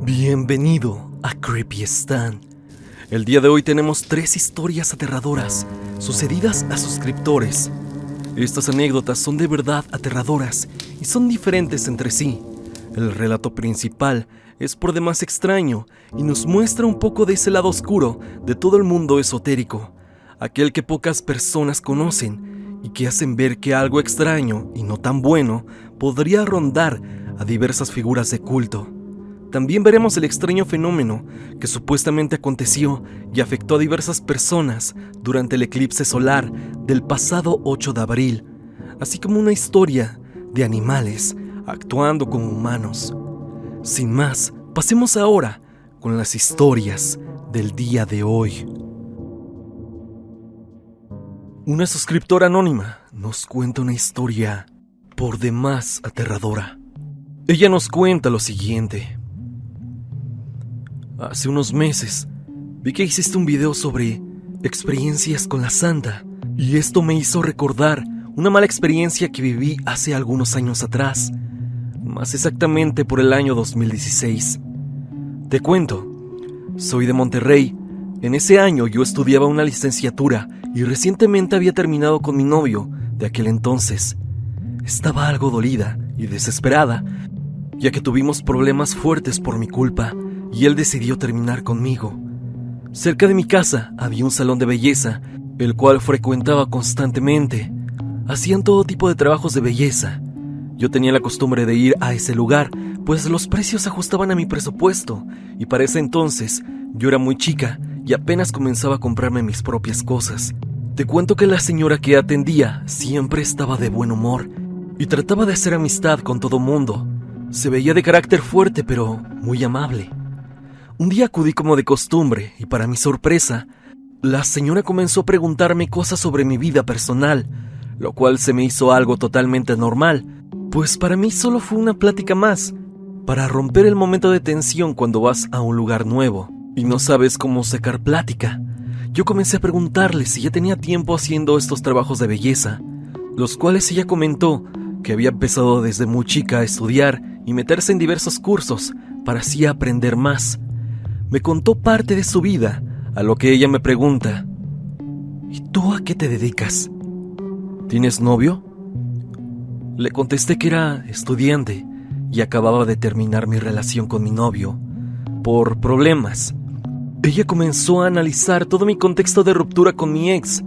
Bienvenido a Creepy Stan. El día de hoy tenemos 3 historias aterradoras sucedidas a suscriptores. Estas anécdotas son de verdad aterradoras y son diferentes entre sí. El relato principal es por demás extraño y nos muestra un poco de ese lado oscuro de todo el mundo esotérico, aquel que pocas personas conocen y que hacen ver que algo extraño y no tan bueno podría rondar a diversas figuras de culto. También veremos el extraño fenómeno que supuestamente aconteció y afectó a diversas personas durante el eclipse solar del pasado 8 de abril, así como una historia de animales actuando como humanos. Sin más, pasemos ahora con las historias del día de hoy. Una suscriptora anónima nos cuenta una historia por demás aterradora. Ella nos cuenta lo siguiente. Hace unos meses vi que hiciste un video sobre experiencias con la Santa y esto me hizo recordar una mala experiencia que viví hace algunos años atrás, más exactamente por el año 2016. Te cuento, soy de Monterrey. En ese año yo estudiaba una licenciatura y recientemente había terminado con mi novio de aquel entonces. Estaba algo dolida y desesperada, ya que tuvimos problemas fuertes por mi culpa y él decidió terminar conmigo. Cerca de mi casa había un salón de belleza, el cual frecuentaba constantemente. Hacían todo tipo de trabajos de belleza. Yo tenía la costumbre de ir a ese lugar, pues los precios se ajustaban a mi presupuesto, y para ese entonces yo era muy chica y apenas comenzaba a comprarme mis propias cosas. Te cuento que la señora que atendía siempre estaba de buen humor y trataba de hacer amistad con todo mundo. Se veía de carácter fuerte, pero muy amable. Un día acudí como de costumbre y para mi sorpresa, la señora comenzó a preguntarme cosas sobre mi vida personal, lo cual se me hizo algo totalmente normal, pues para mí solo fue una plática más, para romper el momento de tensión cuando vas a un lugar nuevo y no sabes cómo sacar plática. Yo comencé a preguntarle si ya tenía tiempo haciendo estos trabajos de belleza, los cuales ella comentó que había empezado desde muy chica a estudiar y meterse en diversos cursos para así aprender más. Me contó parte de su vida, a lo que ella me pregunta: ¿y tú a qué te dedicas? ¿Tienes novio? Le contesté que era estudiante y acababa de terminar mi relación con mi novio por problemas. Ella comenzó a analizar todo mi contexto de ruptura con mi ex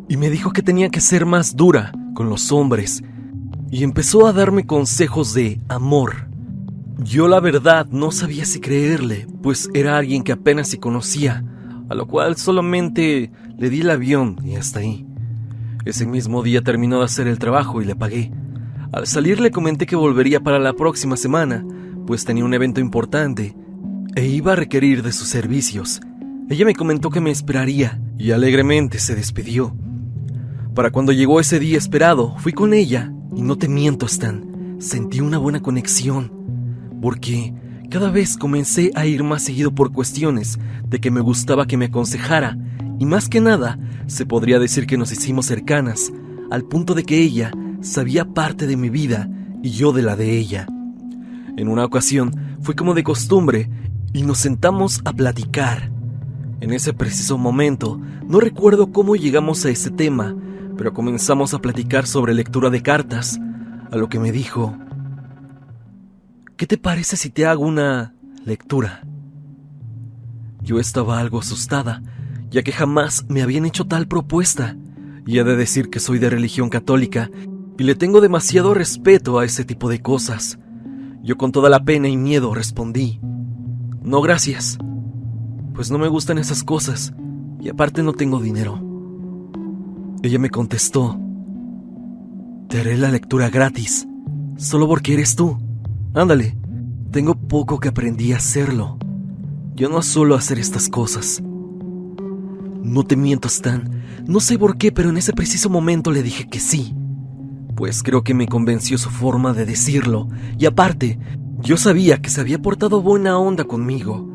y me dijo que tenía que ser más dura con los hombres y empezó a darme consejos de amor. Yo la verdad no sabía si creerle, pues era alguien que apenas si conocía, a lo cual solamente le di el avión y hasta ahí. Ese mismo día terminó de hacer el trabajo y le pagué. Al salir le comenté que volvería para la próxima semana, pues tenía un evento importante e iba a requerir de sus servicios. Ella me comentó que me esperaría y alegremente se despidió. Para cuando llegó ese día esperado, fui con ella y no te miento, Stan, sentí una buena conexión, porque cada vez comencé a ir más seguido por cuestiones de que me gustaba que me aconsejara y más que nada se podría decir que nos hicimos cercanas al punto de que ella sabía parte de mi vida y yo de la de ella. En una ocasión fue como de costumbre y nos sentamos a platicar. En ese preciso momento no recuerdo cómo llegamos a ese tema, pero comenzamos a platicar sobre lectura de cartas, a lo que me dijo: ¿qué te parece si te hago una lectura? Yo estaba algo asustada, ya que jamás me habían hecho tal propuesta, y he de decir que soy de religión católica y le tengo demasiado respeto a ese tipo de cosas. Yo con toda la pena y miedo respondí: no gracias, pues no me gustan esas cosas y aparte no tengo dinero. Ella me contestó: te haré la lectura gratis, solo porque eres tú. Ándale, tengo poco que aprendí a hacerlo. Yo no suelo hacer estas cosas. No te miento, Stan, no sé por qué, pero en ese preciso momento le dije que sí, pues creo que me convenció su forma de decirlo, y aparte, yo sabía que se había portado buena onda conmigo.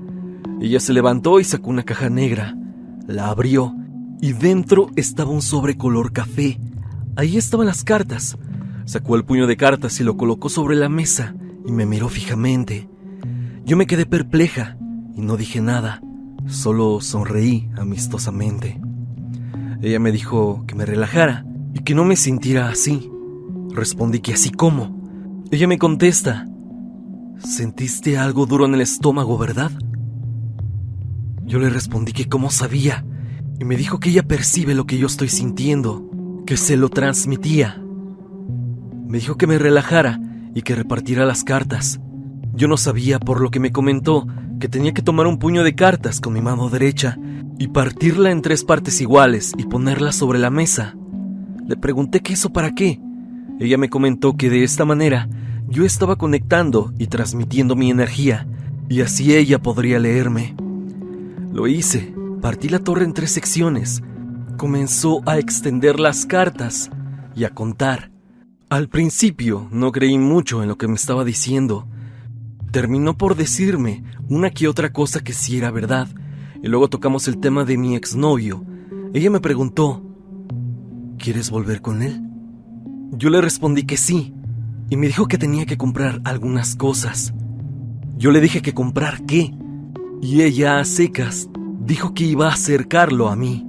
Ella se levantó y sacó una caja negra, la abrió, y dentro estaba un sobre color café. Ahí estaban las cartas. Sacó el puño de cartas y lo colocó sobre la mesa y me miró fijamente. Yo me quedé perpleja y no dije nada, solo sonreí amistosamente. Ella me dijo que me relajara y que no me sintiera así. Respondí que así como. Ella me contesta: ¿sentiste algo duro en el estómago, verdad? Yo le respondí que cómo sabía, y me dijo que ella percibe lo que yo estoy sintiendo, que se lo transmitía. Me dijo que me relajara y que repartiera las cartas. Yo no sabía, por lo que me comentó, que tenía que tomar un puño de cartas con mi mano derecha y partirla en 3 partes iguales y ponerla sobre la mesa. Le pregunté que eso para qué. Ella me comentó que de esta manera yo estaba conectando y transmitiendo mi energía, y así ella podría leerme. Lo hice, partí la torre en 3 secciones, comenzó a extender las cartas y a contar. Al principio no creí mucho en lo que me estaba diciendo. Terminó por decirme una que otra cosa que sí era verdad, y luego tocamos el tema de mi exnovio. Ella me preguntó: ¿quieres volver con él? Yo le respondí que sí, y me dijo que tenía que comprar algunas cosas. Yo le dije que comprar qué, y ella a secas dijo que iba a acercarlo a mí.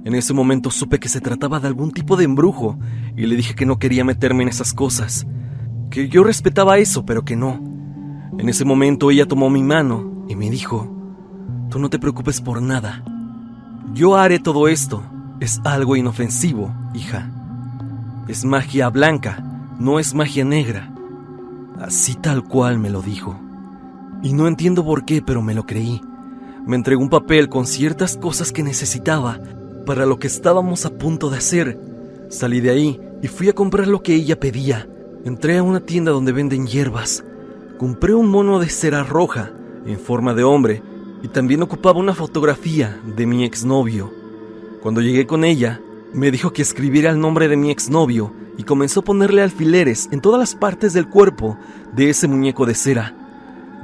En ese momento supe que se trataba de algún tipo de embrujo, y le dije que no quería meterme en esas cosas, que yo respetaba eso, pero que no. En ese momento ella tomó mi mano y me dijo: tú no te preocupes por nada. Yo haré todo esto. Es algo inofensivo, hija. Es magia blanca, no es magia negra. Así tal cual me lo dijo. Y no entiendo por qué, pero me lo creí. Me entregó un papel con ciertas cosas que necesitaba para lo que estábamos a punto de hacer. Salí de ahí y fui a comprar lo que ella pedía. Entré a una tienda donde venden hierbas. Compré un mono de cera roja en forma de hombre y también ocupaba una fotografía de mi exnovio. Cuando llegué con ella, me dijo que escribiera el nombre de mi exnovio y comenzó a ponerle alfileres en todas las partes del cuerpo de ese muñeco de cera.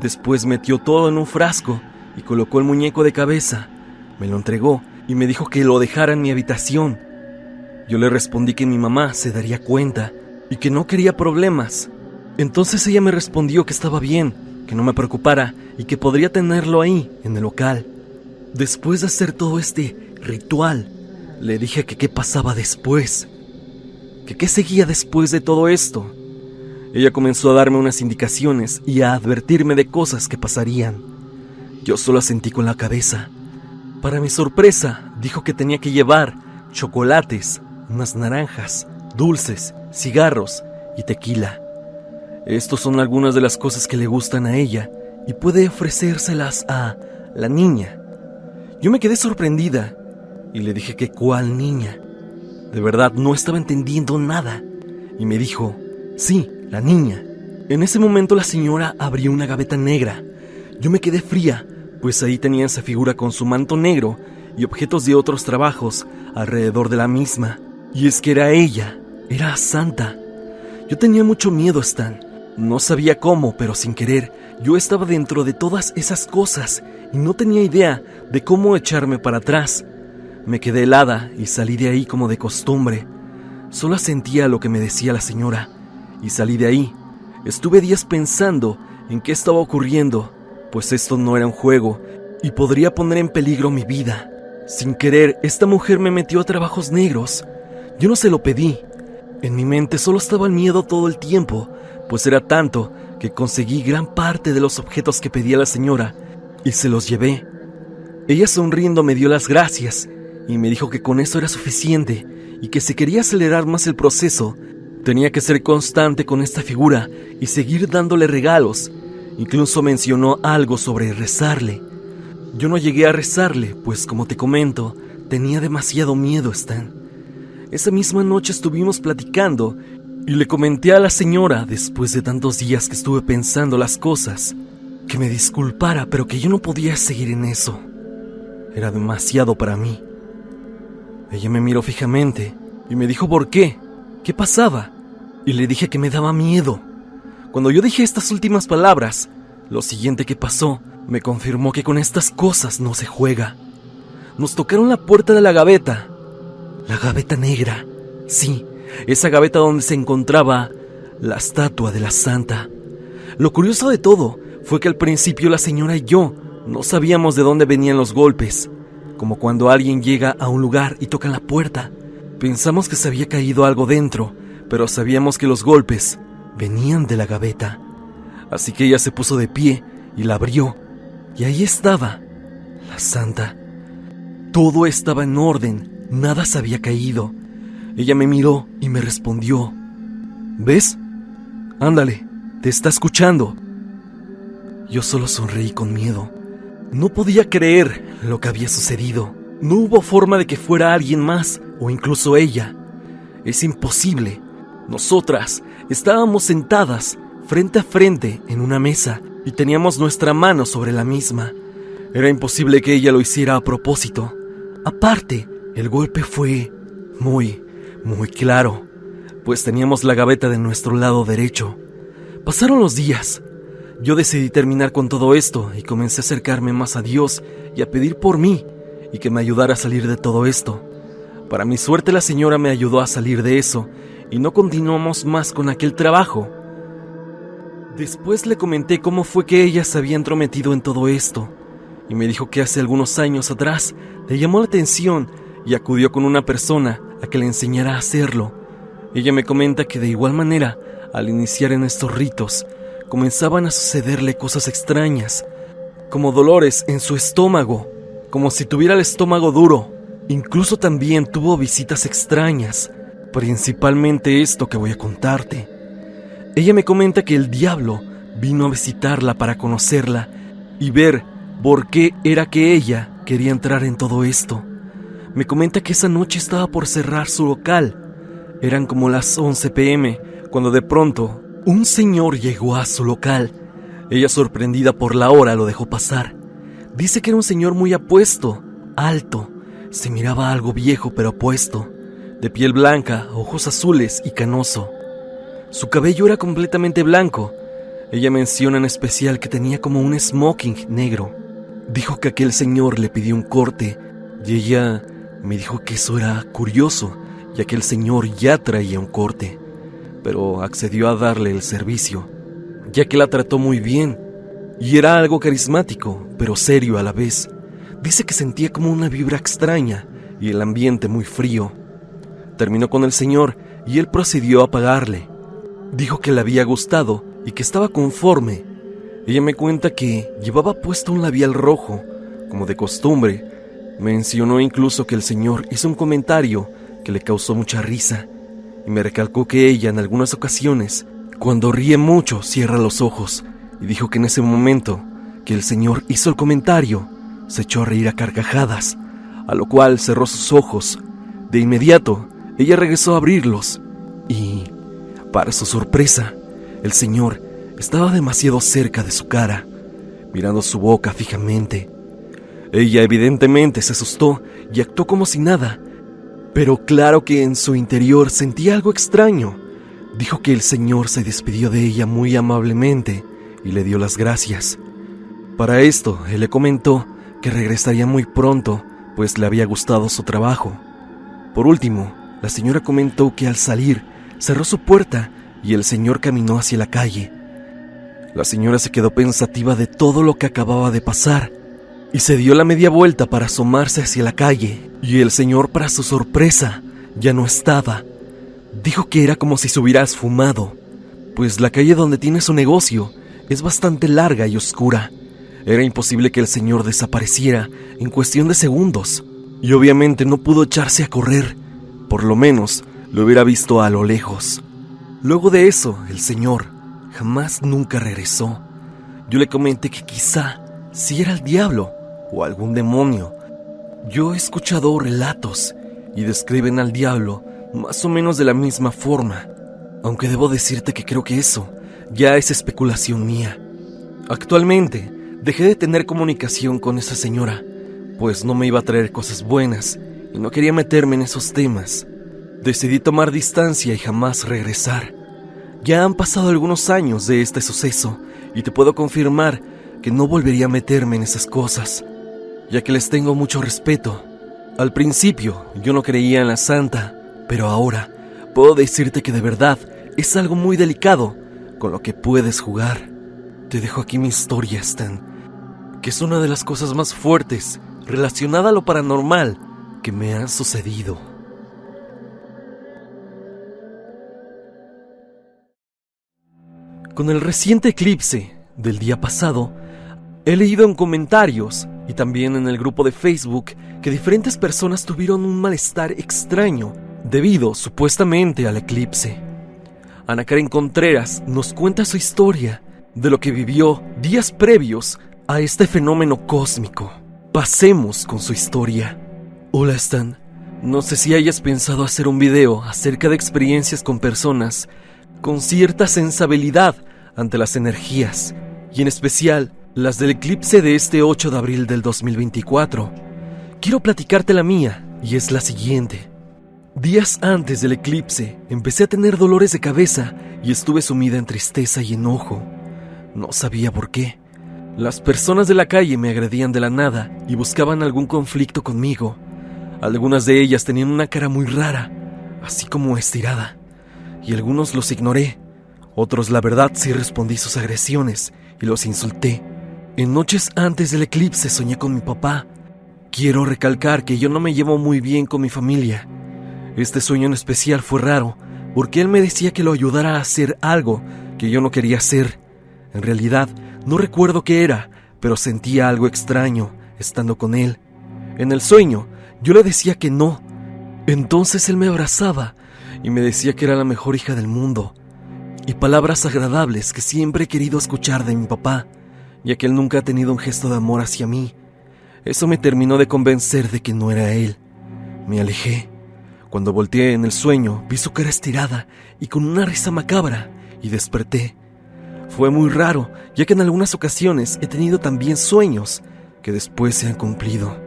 Después metió todo en un frasco y colocó el muñeco de cabeza. Me lo entregó y me dijo que lo dejara en mi habitación. Yo le respondí que mi mamá se daría cuenta y que no quería problemas. Entonces ella me respondió que estaba bien, que no me preocupara y que podría tenerlo ahí, en el local. Después de hacer todo este ritual, le dije que qué pasaba después, que qué seguía después de todo esto. Ella comenzó a darme unas indicaciones y a advertirme de cosas que pasarían. Yo solo asentí con la cabeza. Para mi sorpresa, dijo que tenía que llevar chocolates, unas naranjas, dulces, cigarros y tequila. Estos son algunas de las cosas que le gustan a ella y puede ofrecérselas a la niña. Yo me quedé sorprendida y le dije que ¿cuál niña? De verdad no estaba entendiendo nada. Y me dijo: sí, la niña. En ese momento la señora abrió una gaveta negra. Yo me quedé fría, pues ahí tenía esa figura con su manto negro y objetos de otros trabajos alrededor de la misma. Y es que era ella, era Santa. Yo tenía mucho miedo, Stan. No sabía cómo, pero sin querer, yo estaba dentro de todas esas cosas y no tenía idea de cómo echarme para atrás. Me quedé helada y salí de ahí como de costumbre. Solo sentía lo que me decía la señora y salí de ahí. Estuve días pensando en qué estaba ocurriendo, pues esto no era un juego y podría poner en peligro mi vida. Sin querer, esta mujer me metió a trabajos negros. Yo no se lo pedí. En mi mente solo estaba el miedo todo el tiempo, pues era tanto que conseguí gran parte de los objetos que pedía la señora y se los llevé. Ella sonriendo me dio las gracias y me dijo que con eso era suficiente y que si quería acelerar más el proceso, tenía que ser constante con esta figura y seguir dándole regalos. Incluso mencionó algo sobre rezarle. Yo no llegué a rezarle, pues como te comento, tenía demasiado miedo, Stan. Esa misma noche estuvimos platicando y le comenté a la señora, después de tantos días que estuve pensando las cosas, que me disculpara, pero que yo no podía seguir en eso. Era demasiado para mí. Ella me miró fijamente y me dijo por qué, qué pasaba, y le dije que me daba miedo. Cuando yo dije estas últimas palabras, lo siguiente que pasó me confirmó que con estas cosas no se juega. Nos tocaron la puerta de la gaveta negra, sí, esa gaveta donde se encontraba la estatua de la santa. Lo curioso de todo fue que al principio la señora y yo no sabíamos de dónde venían los golpes, como cuando alguien llega a un lugar y toca la puerta. Pensamos que se había caído algo dentro, pero sabíamos que los golpes venían de la gaveta. Así que ella se puso de pie y la abrió, y ahí estaba la santa. Todo estaba en orden, nada se había caído. Ella me miró y me respondió: ¿ves? Ándale, te está escuchando. Yo solo sonreí con miedo. No podía creer lo que había sucedido. No hubo forma de que fuera alguien más, o incluso ella. Es imposible. Nosotras estábamos sentadas frente a frente en una mesa y teníamos nuestra mano sobre la misma. Era imposible que ella lo hiciera a propósito. Aparte, el golpe fue muy claro, pues teníamos la gaveta de nuestro lado derecho. Pasaron los días. Yo decidí terminar con todo esto y comencé a acercarme más a Dios y a pedir por mí y que me ayudara a salir de todo esto. Para mi suerte, la señora me ayudó a salir de eso y no continuamos más con aquel trabajo. Después le comenté cómo fue que ella se había entrometido en todo esto y me dijo que hace algunos años atrás le llamó la atención y acudió con una persona a que le enseñara a hacerlo. Ella me comenta que de igual manera, al iniciar en estos ritos, comenzaban a sucederle cosas extrañas, como dolores en su estómago, como si tuviera el estómago duro. Incluso también tuvo visitas extrañas, principalmente esto que voy a contarte. Ella me comenta que el diablo vino a visitarla para conocerla y ver por qué era que ella quería entrar en todo esto. Me comenta que esa noche estaba por cerrar su local. Eran como las 11 p.m. cuando de pronto un señor llegó a su local. Ella, sorprendida por la hora, lo dejó pasar. Dice que era un señor muy apuesto, alto, se miraba algo viejo pero apuesto, de piel blanca, ojos azules y canoso. Su cabello era completamente blanco. Ella menciona en especial que tenía como un smoking negro. Dijo que aquel señor le pidió un corte y ella me dijo que eso era curioso, ya que el señor ya traía un corte, pero accedió a darle el servicio, ya que la trató muy bien y era algo carismático, pero serio a la vez. Dice que sentía como una vibra extraña y el ambiente muy frío. Terminó con el señor y él procedió a pagarle. Dijo que le había gustado y que estaba conforme. Ella me cuenta que llevaba puesto un labial rojo, como de costumbre. Mencionó incluso que el señor hizo un comentario que le causó mucha risa y me recalcó que ella en algunas ocasiones, cuando ríe mucho, cierra los ojos, y dijo que en ese momento que el señor hizo el comentario, se echó a reír a carcajadas, a lo cual cerró sus ojos. De inmediato, ella regresó a abrirlos y, para su sorpresa, el señor estaba demasiado cerca de su cara, mirando su boca fijamente. Ella evidentemente se asustó y actuó como si nada, pero claro que en su interior sentía algo extraño. Dijo que el señor se despidió de ella muy amablemente y le dio las gracias. Para esto, él le comentó que regresaría muy pronto, pues le había gustado su trabajo. Por último, la señora comentó que al salir, cerró su puerta y el señor caminó hacia la calle. La señora se quedó pensativa de todo lo que acababa de pasar y se dio la media vuelta para asomarse hacia la calle, y el señor, para su sorpresa, ya no estaba. Dijo que era como si se hubiera esfumado, pues la calle donde tiene su negocio es bastante larga y oscura. Era imposible que el señor desapareciera en cuestión de segundos, y obviamente no pudo echarse a correr. Por lo menos lo hubiera visto a lo lejos. Luego de eso, el señor jamás nunca regresó. Yo le comenté que quizá sí era el diablo o algún demonio. Yo he escuchado relatos y describen al diablo más o menos de la misma forma, aunque debo decirte que creo que eso ya es especulación mía. Actualmente dejé de tener comunicación con esa señora, pues no me iba a traer cosas buenas y no quería meterme en esos temas. Decidí tomar distancia y jamás regresar. Ya han pasado algunos años de este suceso y te puedo confirmar que no volvería a meterme en esas cosas, ya que les tengo mucho respeto. Al principio yo no creía en la santa, pero ahora puedo decirte que de verdad es algo muy delicado con lo que puedes jugar. Te dejo aquí mi historia, Stan, que es una de las cosas más fuertes relacionada a lo paranormal que me han sucedido. Con el reciente eclipse del día pasado, he leído en comentarios y también en el grupo de Facebook que diferentes personas tuvieron un malestar extraño debido supuestamente al eclipse. Ana Karen Contreras nos cuenta su historia de lo que vivió días previos a este fenómeno cósmico. Pasemos con su historia. Hola Stan, no sé si hayas pensado hacer un video acerca de experiencias con personas con cierta sensibilidad ante las energías, y en especial las del eclipse de este 8 de abril del 2024. Quiero platicarte la mía, y es la siguiente. Días antes del eclipse, empecé a tener dolores de cabeza y estuve sumida en tristeza y enojo. No sabía por qué. Las personas de la calle me agredían de la nada y buscaban algún conflicto conmigo. Algunas de ellas tenían una cara muy rara, así como estirada, y algunos los ignoré. Otros, la verdad, sí respondí sus agresiones y los insulté. En noches antes del eclipse soñé con mi papá. Quiero recalcar que yo no me llevo muy bien con mi familia. Este sueño en especial fue raro, porque él me decía que lo ayudara a hacer algo que yo no quería hacer. En realidad, no recuerdo qué era, pero sentía algo extraño estando con él. En el sueño, yo le decía que no. Entonces él me abrazaba y me decía que era la mejor hija del mundo. Y palabras agradables que siempre he querido escuchar de mi papá, ya que él nunca ha tenido un gesto de amor hacia mí. Eso me terminó de convencer de que no era él. Me alejé. Cuando volteé en el sueño, vi su cara estirada y con una risa macabra, y desperté. Fue muy raro, ya que en algunas ocasiones he tenido también sueños que después se han cumplido.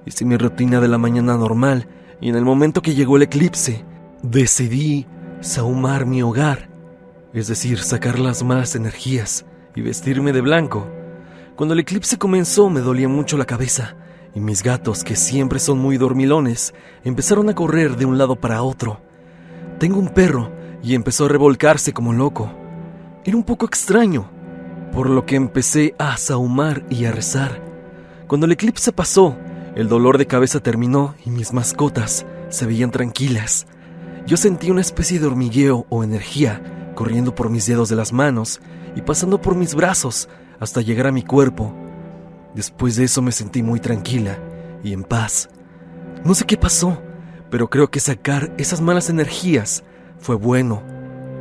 Hice mi rutina de la mañana normal, y en el momento que llegó el eclipse, decidí sahumar mi hogar, es decir, sacar las malas energías y vestirme de blanco. Cuando el eclipse comenzó me dolía mucho la cabeza, y mis gatos, que siempre son muy dormilones, empezaron a correr de un lado para otro. Tengo un perro y empezó a revolcarse como loco. Era un poco extraño, por lo que empecé a sahumar y a rezar. Cuando el eclipse pasó, el dolor de cabeza terminó y mis mascotas se veían tranquilas. Yo sentí una especie de hormigueo o energía corriendo por mis dedos de las manos y pasando por mis brazos hasta llegar a mi cuerpo. Después de eso me sentí muy tranquila y en paz. No sé qué pasó, pero creo que sacar esas malas energías fue bueno,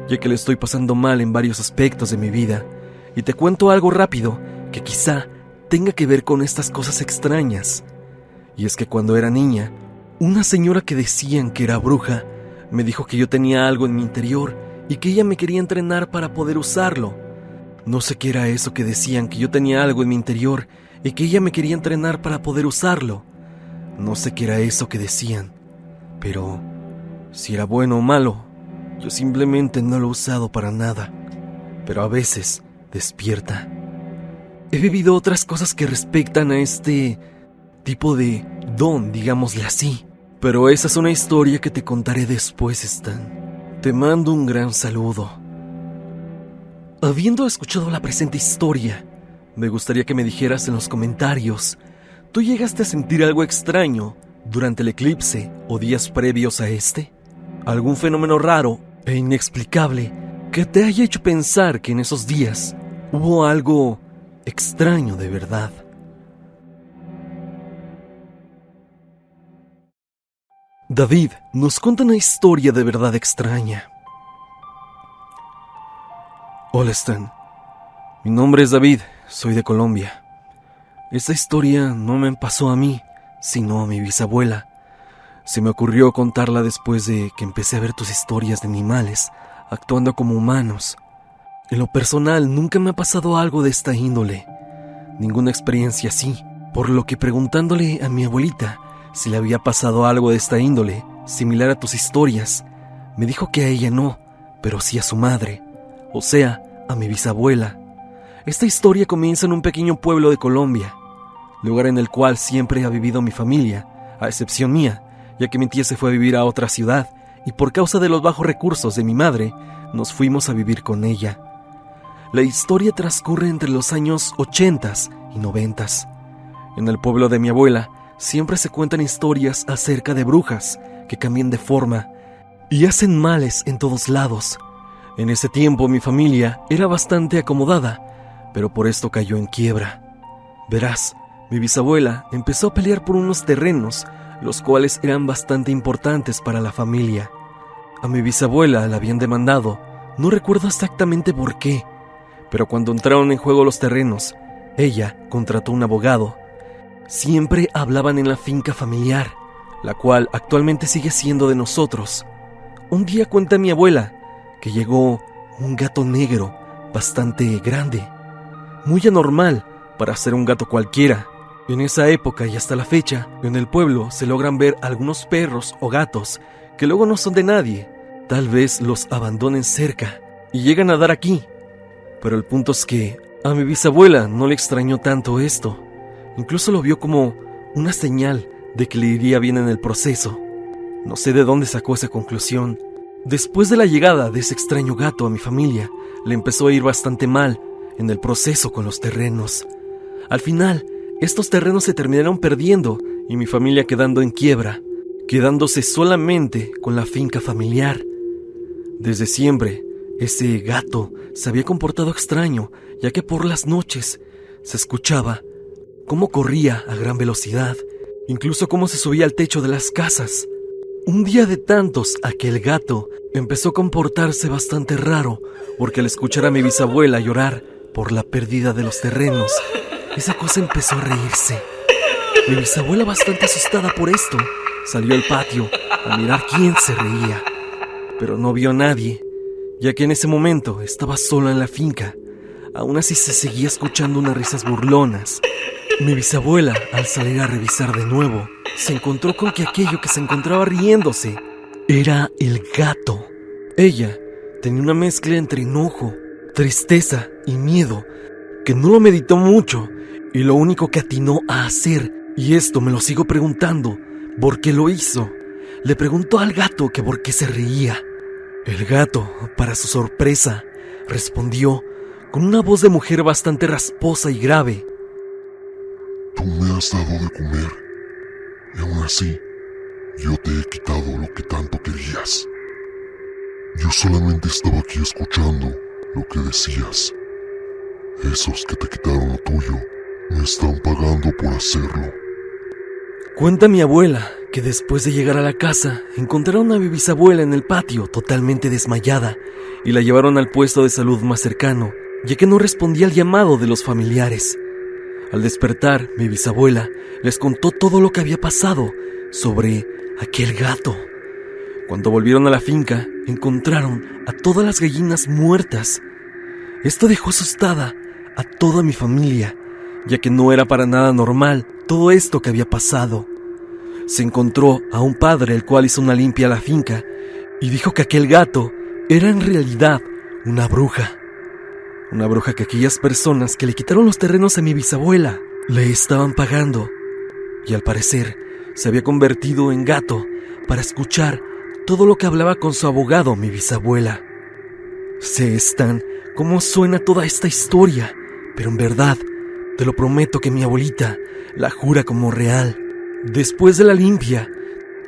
ya que le estoy pasando mal en varios aspectos de mi vida. Y te cuento algo rápido que quizá tenga que ver con estas cosas extrañas. Y es que cuando era niña, una señora que decían que era bruja me dijo que yo tenía algo en mi interior y que ella me quería entrenar para poder usarlo. No sé qué era eso que decían, que yo tenía algo en mi interior y que ella me quería entrenar para poder usarlo. No sé qué era eso que decían, pero si era bueno o malo, yo simplemente no lo he usado para nada. Pero a veces despierta. He vivido otras cosas que respectan a este tipo de don, digámosle así. Pero esa es una historia que te contaré después, Stan. Te mando un gran saludo. Habiendo escuchado la presente historia, me gustaría que me dijeras en los comentarios, ¿tú llegaste a sentir algo extraño durante el eclipse o días previos a este? ¿Algún fenómeno raro e inexplicable que te haya hecho pensar que en esos días hubo algo extraño de verdad? David nos cuenta una historia de verdad extraña. Hola Stan, mi nombre es David, soy de Colombia. Esta historia no me pasó a mí, sino a mi bisabuela. Se me ocurrió contarla después de que empecé a ver tus historias de animales actuando como humanos. En lo personal, nunca me ha pasado algo de esta índole, ninguna experiencia así, por lo que preguntándole a mi abuelita si le había pasado algo de esta índole, similar a tus historias, me dijo que a ella no, pero sí a su madre, o sea, a mi bisabuela. Esta historia comienza en un pequeño pueblo de Colombia, lugar en el cual siempre ha vivido mi familia, a excepción mía, ya que mi tía se fue a vivir a otra ciudad y por causa de los bajos recursos de mi madre, nos fuimos a vivir con ella. La historia transcurre entre los años 80 y 90. En el pueblo de mi abuela siempre se cuentan historias acerca de brujas que cambian de forma y hacen males en todos lados. En ese tiempo mi familia era bastante acomodada, pero por esto cayó en quiebra. Verás, mi bisabuela empezó a pelear por unos terrenos, los cuales eran bastante importantes para la familia. A mi bisabuela la habían demandado, no recuerdo exactamente por qué, pero cuando entraron en juego los terrenos, ella contrató un abogado. Siempre hablaban en la finca familiar, la cual actualmente sigue siendo de nosotros. Un día cuenta mi abuela que llegó un gato negro bastante grande, muy anormal para ser un gato cualquiera. En esa época y hasta la fecha, en el pueblo se logran ver algunos perros o gatos que luego no son de nadie. Tal vez los abandonen cerca y llegan a dar aquí. Pero el punto es que a mi bisabuela no le extrañó tanto esto. Incluso lo vio como una señal de que le iría bien en el proceso. No sé de dónde sacó esa conclusión. Después de la llegada de ese extraño gato a mi familia, le empezó a ir bastante mal en el proceso con los terrenos. Al final, estos terrenos se terminaron perdiendo y mi familia quedando en quiebra, quedándose solamente con la finca familiar. Desde siempre, ese gato se había comportado extraño, ya que por las noches se escuchaba cómo corría a gran velocidad, incluso cómo se subía al techo de las casas. Un día de tantos, aquel gato empezó a comportarse bastante raro, porque al escuchar a mi bisabuela llorar por la pérdida de los terrenos, esa cosa empezó a reírse. Mi bisabuela, bastante asustada por esto, salió al patio a mirar quién se reía, pero no vio a nadie, ya que en ese momento estaba sola en la finca. Aún así se seguía escuchando unas risas burlonas. Mi bisabuela, al salir a revisar de nuevo, se encontró con que aquello que se encontraba riéndose era el gato. Ella tenía una mezcla entre enojo, tristeza y miedo, que no lo meditó mucho, y lo único que atinó a hacer, y esto me lo sigo preguntando, ¿por qué lo hizo? Le preguntó al gato que por qué se reía. El gato, para su sorpresa, respondió con una voz de mujer bastante rasposa y grave: Tú me has dado de comer, y aún así, yo te he quitado lo que tanto querías. Yo solamente estaba aquí escuchando lo que decías. Esos que te quitaron lo tuyo, me están pagando por hacerlo. Cuenta mi abuela que después de llegar a la casa, encontraron a mi bisabuela en el patio totalmente desmayada y la llevaron al puesto de salud más cercano, ya que no respondía al llamado de los familiares. Al despertar, mi bisabuela les contó todo lo que había pasado sobre aquel gato. Cuando volvieron a la finca, encontraron a todas las gallinas muertas. Esto dejó asustada a toda mi familia, ya que no era para nada normal todo esto que había pasado. Se encontró a un padre el cual hizo una limpia a la finca y dijo que aquel gato era en realidad una bruja. Una bruja que aquellas personas que le quitaron los terrenos a mi bisabuela le estaban pagando, y al parecer se había convertido en gato para escuchar todo lo que hablaba con su abogado, mi bisabuela. Sé, Stan, cómo suena toda esta historia, pero en verdad, te lo prometo que mi abuelita la jura como real. Después de la limpia,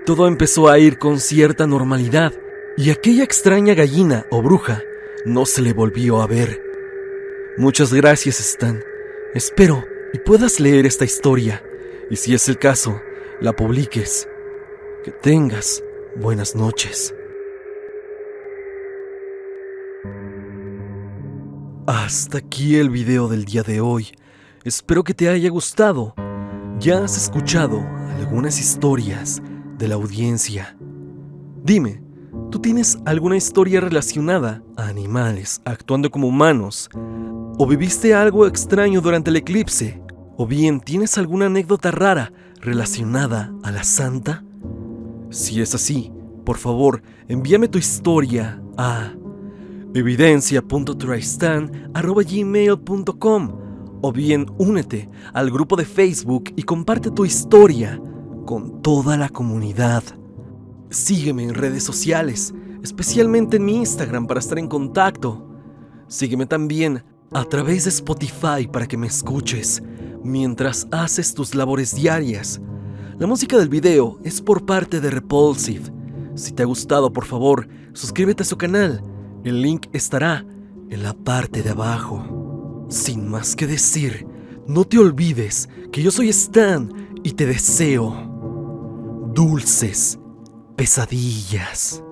todo empezó a ir con cierta normalidad, y aquella extraña gallina o bruja no se le volvió a ver. Muchas gracias, Stan. Espero y puedas leer esta historia, y si es el caso, la publiques. Que tengas buenas noches. Hasta aquí el video del día de hoy. Espero que te haya gustado. Ya has escuchado algunas historias de la audiencia. Dime, ¿tú tienes alguna historia relacionada a animales actuando como humanos? ¿O viviste algo extraño durante el eclipse? ¿O bien tienes alguna anécdota rara relacionada a la Santa? Si es así, por favor, envíame tu historia a evidencia.tristan@gmail.com o bien únete al grupo de Facebook y comparte tu historia con toda la comunidad. Sígueme en redes sociales, especialmente en mi Instagram para estar en contacto. Sígueme también a través de Spotify para que me escuches mientras haces tus labores diarias. La música del video es por parte de Repulsive. Si te ha gustado, por favor, suscríbete a su canal. El link estará en la parte de abajo. Sin más que decir, no te olvides que yo soy Stan y te deseo dulces pesadillas.